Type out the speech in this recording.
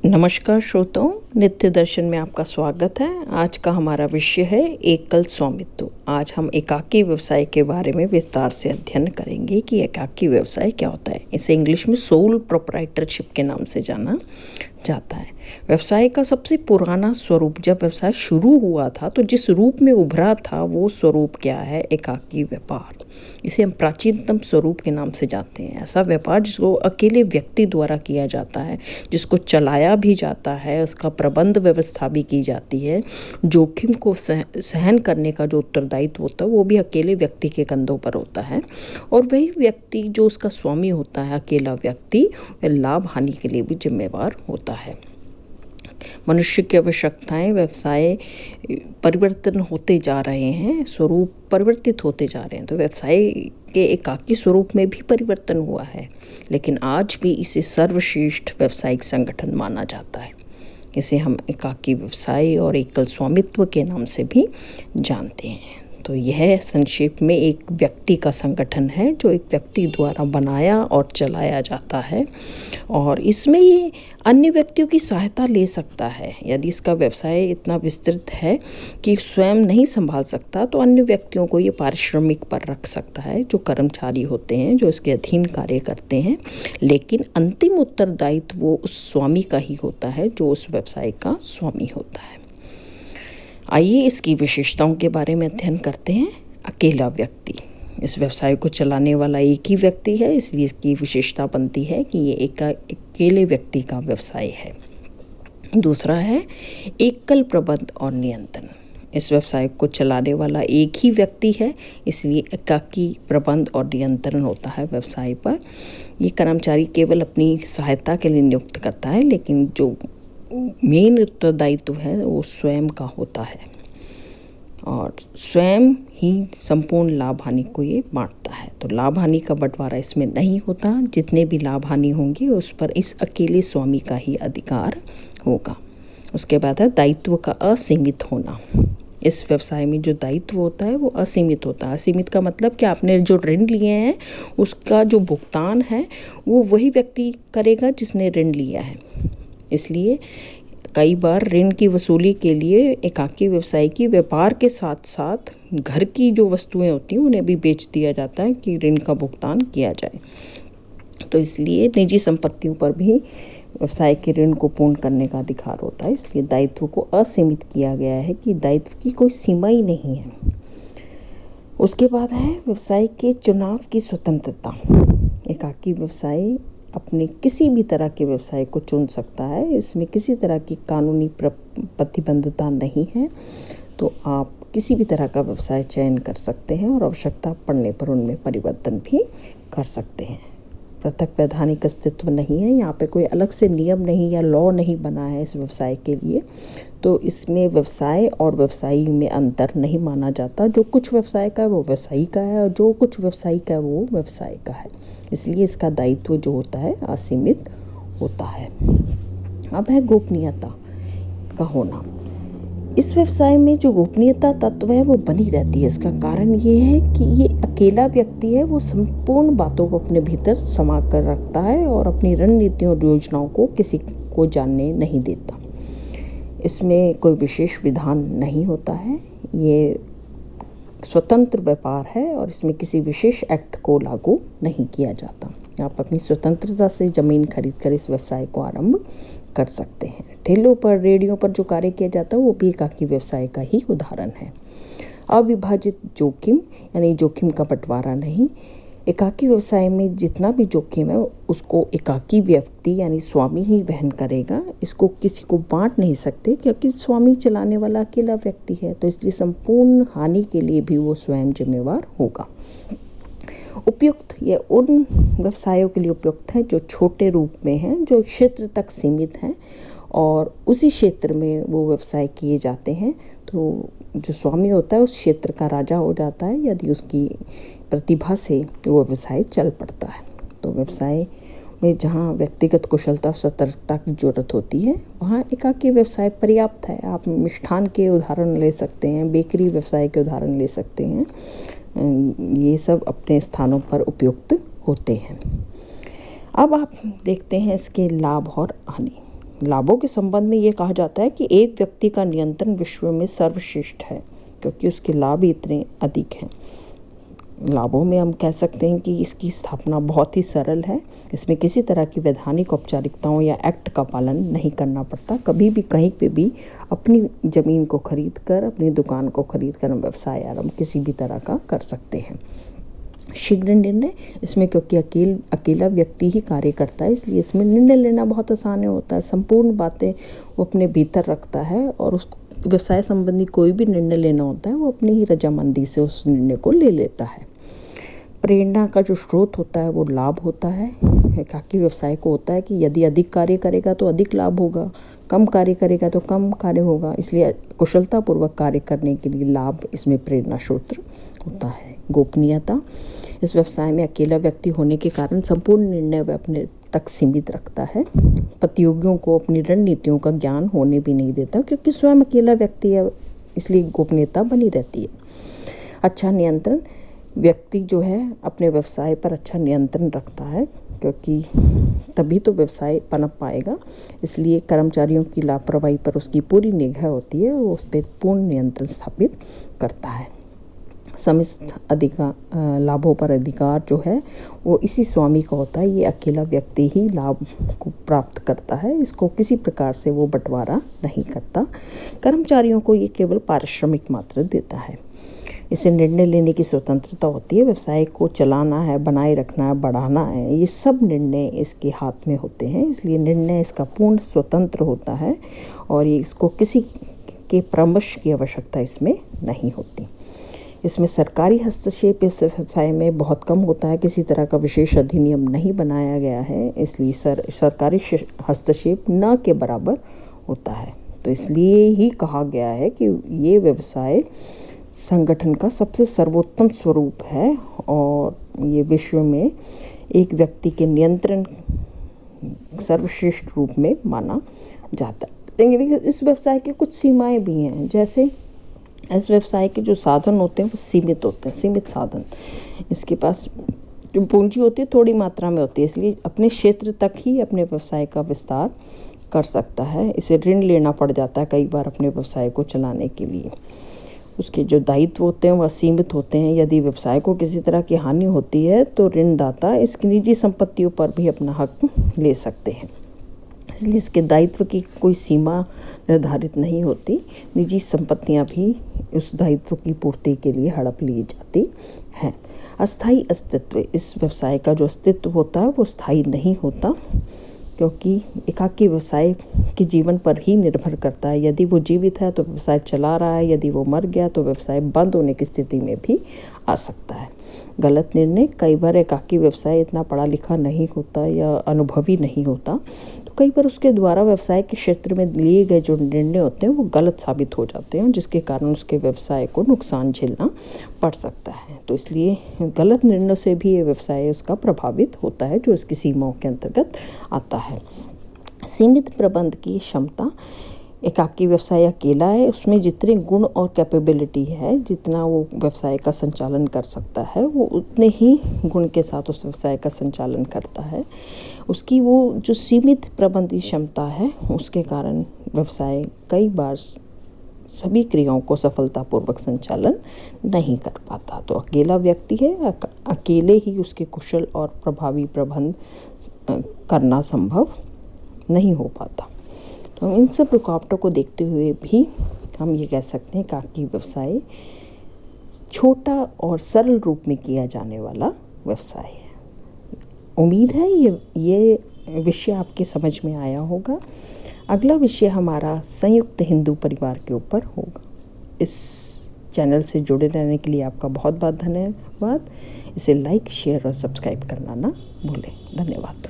नमस्कार श्रोताओं, नित्य दर्शन में आपका स्वागत है। आज का हमारा विषय है एकल स्वामित्व। आज हम एकाकी व्यवसाय के बारे में विस्तार से अध्ययन करेंगे कि एकाकी व्यवसाय क्या होता है। इसे इंग्लिश में सोल प्रोप्राइटरशिप के नाम से जाना जाता है। व्यवसाय का सबसे पुराना स्वरूप जब व्यवसाय शुरू हुआ था तो जिस रूप में उभरा था वो स्वरूप क्या है? एकाकी व्यापार। इसे हम प्राचीनतम स्वरूप के नाम से जानते हैं। ऐसा व्यापार जिसको अकेले व्यक्ति द्वारा किया जाता है, जिसको चलाया भी जाता है, उसका प्रबंध व्यवस्था भी की जाती है, जोखिम को सहन करने का जो उत्तरदायित्व होता है वो भी अकेले व्यक्ति के कंधों पर होता है। और वही व्यक्ति जो उसका स्वामी होता है, अकेला व्यक्ति, लाभ हानि के लिए भी जिम्मेवार होता है। मनुष्य की आवश्यकताएं, व्यवसाय परिवर्तन होते जा रहे हैं, स्वरूप परिवर्तित होते जा रहे हैं। तो व्यवसाय के एकाकी स्वरूप में भी परिवर्तन हुआ है, लेकिन आज भी इसे सर्वश्रेष्ठ व्यवसायिक संगठन माना जाता है। इसे हम एकाकी व्यवसाय और एकल स्वामित्व के नाम से भी जानते हैं। तो यह संक्षेप में एक व्यक्ति का संगठन है जो एक व्यक्ति द्वारा बनाया और चलाया जाता है, और इसमें ये अन्य व्यक्तियों की सहायता ले सकता है। यदि इसका व्यवसाय इतना विस्तृत है कि स्वयं नहीं संभाल सकता तो अन्य व्यक्तियों को ये पारिश्रमिक पर रख सकता है, जो कर्मचारी होते हैं, जो इसके अधीन कार्य करते हैं। लेकिन अंतिम उत्तरदायित्व वो उस स्वामी का ही होता है जो उस व्यवसाय का स्वामी होता है। आइए इसकी विशेषताओं के बारे में अध्ययन करते हैं। अकेला व्यक्ति। इस व्यवसाय को चलाने वाला एक ही व्यक्ति है, इसलिए इसकी विशेषता बनती है कि ये एक अकेले व्यक्ति का व्यवसाय है। दूसरा है एकल प्रबंध और नियंत्रण। इस व्यवसाय को चलाने वाला एक ही व्यक्ति है, इसलिए एकाकी प्रबंध और नियंत्रण होता है व्यवसाय पर। ये कर्मचारी केवल अपनी सहायता के लिए नियुक्त करता है, लेकिन जो मेन उत्तरदायित्व है वो स्वयं का होता है, और स्वयं ही संपूर्ण लाभ हानि को ये बांटता है। तो लाभ हानि का बंटवारा इसमें नहीं होता। जितने भी लाभ हानि होंगे उस पर इस अकेले स्वामी का ही अधिकार होगा। उसके बाद है दायित्व का असीमित होना। इस व्यवसाय में जो दायित्व होता है वो असीमित होता है। असीमित का मतलब कि आपने जो ऋण लिए हैं उसका जो भुगतान है वो वही व्यक्ति करेगा जिसने ऋण लिया है। इसलिए कई बार ऋण की वसूली के लिए एकाकी व्यवसाय की व्यापार के साथ साथ घर की जो वस्तुएं होती हैं उन्हें भी बेच दिया जाता है कि ऋण का भुगतान किया जाए। तो इसलिए निजी संपत्तियों पर भी व्यवसाय के ऋण को पूर्ण करने का अधिकार होता है। इसलिए दायित्व को असीमित किया गया है कि दायित्व की कोई सीमा ही नहीं है। उसके बाद है व्यवसाय के चुनाव की स्वतंत्रता। एकाकी व्यवसाय अपने किसी भी तरह के व्यवसाय को चुन सकता है। इसमें किसी तरह की कानूनी प्रतिबंधता नहीं है। तो आप किसी भी तरह का व्यवसाय चयन कर सकते हैं और आवश्यकता पड़ने पर उनमें परिवर्तन भी कर सकते हैं। पृथक वैधानिक अस्तित्व नहीं है। यहाँ पे कोई अलग से नियम नहीं या लॉ नहीं बना है इस व्यवसाय के लिए। तो इसमें व्यवसाय और व्यवसायी में अंतर नहीं माना जाता। जो कुछ व्यवसाय का है वो व्यवसायी का है, और जो कुछ व्यवसायी का है वो व्यवसाय का है। इसलिए इसका दायित्व जो होता है असीमित होता है। अब है गोपनीयता का होना। इस व्यवसाय में जो गोपनीयता तत्व है वो बनी रहती है। इसका कारण ये है कि ये अकेला व्यक्ति है, वो संपूर्ण बातों को अपने भीतर समा कर रखता है और अपनी रणनीतियों और योजनाओं को किसी को जानने नहीं देता। इसमें कोई विशेष विधान नहीं होता है। ये स्वतंत्र व्यापार है और इसमें किसी विशेष एक्ट को लागू नहीं किया जाता। आप अपनी स्वतंत्रता से जमीन खरीद कर इस व्यवसाय को आरंभ कर सकते हैं। ठेलों पर, रेडियो पर जो कार्य किया जाता है वो भी एकाकी व्यवसाय का ही उदाहरण है। अविभाजित जोखिम, यानी जोखिम का बंटवारा नहीं। एकाकी व्यवसाय में जितना भी जोखिम है उसको एकाकी व्यक्ति यानी स्वामी ही वहन करेगा। इसको किसी को बांट नहीं सकते, क्योंकि स्वामी चलाने वाला अकेला व्यक्ति है। तो इसलिए संपूर्ण हानि के लिए भी वो स्वयं जिम्मेवार होगा। उपयुक्त, ये उन व्यवसायों के लिए उपयुक्त है जो छोटे रूप में हैं, जो क्षेत्र तक सीमित हैं और उसी क्षेत्र में वो व्यवसाय किए जाते हैं। तो जो स्वामी होता है उस क्षेत्र का राजा हो जाता है यदि उसकी प्रतिभा से वो व्यवसाय चल पड़ता है। तो व्यवसाय में जहाँ व्यक्तिगत कुशलता और सतर्कता की जरूरत होती है वहाँ एकाकी व्यवसाय पर्याप्त है। आप मिष्ठान के उदाहरण ले सकते हैं, बेकरी व्यवसाय के उदाहरण ले सकते हैं। ये सब अपने स्थानों पर उपयुक्त होते हैं। अब आप देखते हैं इसके लाभ और हानि। लाभों के संबंध में ये कहा जाता है कि एक व्यक्ति का नियंत्रण विश्व में सर्वश्रेष्ठ है, क्योंकि उसके लाभ ही इतने अधिक हैं। लाभों में हम कह सकते हैं कि इसकी स्थापना बहुत ही सरल है। इसमें किसी तरह की वैधानिक औपचारिकताओं या एक्ट का पालन नहीं करना पड़ता। कभी भी कहीं पे भी अपनी ज़मीन को खरीद कर, अपनी दुकान को खरीद कर हम व्यवसाय आरंभ किसी भी तरह का कर सकते हैं। शीघ्र निर्णय, इसमें क्योंकि अकेला व्यक्ति ही कार्य करता है, इसलिए इसमें निर्णय लेना बहुत आसान होता है। संपूर्ण बातें वो अपने भीतर रखता है और उसको व्यवसाय संबंधी कोई भी निर्णय लेना होता है वो अपनी ही रजामंदी से उस निर्णय को ले लेता है। प्रेरणा का जो स्रोत होता है वो लाभ होता है। एकाकी व्यवसाय को होता है कि यदि अधिक कार्य करेगा तो अधिक लाभ होगा, कम कार्य करेगा तो कम कार्य होगा, इसलिए कुशलतापूर्वक कार्य करने के लिए लाभ इसमें प्रेरणा स्रोत होता है। गोपनीयता, इस व्यवसाय में अकेला व्यक्ति होने के कारण संपूर्ण निर्णय वह अपने तक सीमित रखता है। प्रतियोगियों को अपनी रणनीतियों का ज्ञान होने भी नहीं देता, क्योंकि स्वयं अकेला व्यक्ति है, इसलिए गोपनीयता बनी रहती है। अच्छा नियंत्रण, व्यक्ति जो है अपने व्यवसाय पर अच्छा नियंत्रण रखता है, क्योंकि तभी तो व्यवसाय पनप पाएगा। इसलिए कर्मचारियों की लापरवाही पर उसकी पूरी निगाह होती है, वो उस पर पूर्ण नियंत्रण स्थापित करता है। समस्त लाभों पर अधिकार जो है वो इसी स्वामी का होता है। ये अकेला व्यक्ति ही लाभ को प्राप्त करता है, इसको किसी प्रकार से वो बंटवारा नहीं करता। कर्मचारियों को ये केवल पारिश्रमिक मात्र देता है। इसे निर्णय लेने की स्वतंत्रता होती है। व्यवसाय को चलाना है, बनाए रखना है, बढ़ाना है, ये सब निर्णय इसके हाथ में होते हैं, इसलिए निर्णय इसका पूर्ण स्वतंत्र होता है और ये इसको किसी के परामर्श की आवश्यकता इसमें नहीं होती। इसमें सरकारी हस्तक्षेप इस व्यवसाय में बहुत कम होता है। किसी तरह का विशेष अधिनियम नहीं बनाया गया है, इसलिए सरकारी हस्तक्षेप न के बराबर होता है। तो इसलिए ही कहा गया है कि ये व्यवसाय संगठन का सबसे सर्वोत्तम स्वरूप है और ये विश्व में एक व्यक्ति के नियंत्रण सर्वश्रेष्ठ रूप में माना जाता है। लेकिन इस व्यवसाय की कुछ सीमाएं भी हैं, जैसे इस व्यवसाय के जो साधन होते हैं वो सीमित होते हैं, सीमित साधन। इसके पास जो पूंजी होती है थोड़ी मात्रा में होती है, इसलिए अपने क्षेत्र तक ही अपने व्यवसाय का विस्तार कर सकता है। इसे ऋण लेना पड़ जाता है कई बार अपने व्यवसाय को चलाने के लिए। उसके जो दायित्व होते हैं वह सीमित होते हैं। यदि व्यवसाय को किसी तरह की हानि होती है तो ऋणदाता इसकी निजी संपत्तियों पर भी अपना हक ले सकते हैं, इसलिए इसके दायित्व की कोई सीमा निर्धारित नहीं होती। निजी संपत्तियां भी उस दायित्व की पूर्ति के लिए हड़प ली जाती हैं। अस्थायी अस्तित्व, इस व्यवसाय का जो अस्तित्व होता है वो स्थायी नहीं होता, क्योंकि एकाकी व्यवसाय के जीवन पर ही निर्भर करता है। यदि वो जीवित है तो व्यवसाय चला रहा है, यदि वो मर गया तो व्यवसाय बंद होने की स्थिति में भी आ सकता है। गलत निर्णय, कई बार एकाकी व्यवसाय इतना पढ़ा लिखा नहीं होता या अनुभवी नहीं होता, तो कई बार उसके द्वारा व्यवसाय के क्षेत्र में लिए गए जो निर्णय होते हैं वो गलत साबित हो जाते हैं, जिसके कारण उसके व्यवसाय को नुकसान झेलना पड़ सकता है। तो इसलिए गलत निर्णय से भी ये व्यवसाय उसका प्रभावित होता है, जो इसकी सीमाओं के अंतर्गत आता है। सीमित प्रबंध की क्षमता, एकाकी व्यवसाय अकेला है, उसमें जितने गुण और कैपेबिलिटी है, जितना वो व्यवसाय का संचालन कर सकता है वो उतने ही गुण के साथ उस व्यवसाय का संचालन करता है। उसकी वो जो सीमित प्रबंध की क्षमता है उसके कारण व्यवसाय कई बार सभी क्रियाओं को सफलतापूर्वक संचालन नहीं कर पाता। तो अकेला व्यक्ति है, अकेले ही उसके कुशल और प्रभावी प्रबंध करना संभव नहीं हो पाता। तो इन सब रुकावटों को देखते हुए भी हम ये कह सकते हैं कि एकाकी व्यवसाय छोटा और सरल रूप में किया जाने वाला व्यवसाय है। उम्मीद है ये विषय आपके समझ में आया होगा। अगला विषय हमारा संयुक्त हिंदू परिवार के ऊपर होगा। इस चैनल से जुड़े रहने के लिए आपका बहुत बहुत धन्यवाद। इसे लाइक, शेयर और सब्सक्राइब करना ना भूलें। धन्यवाद।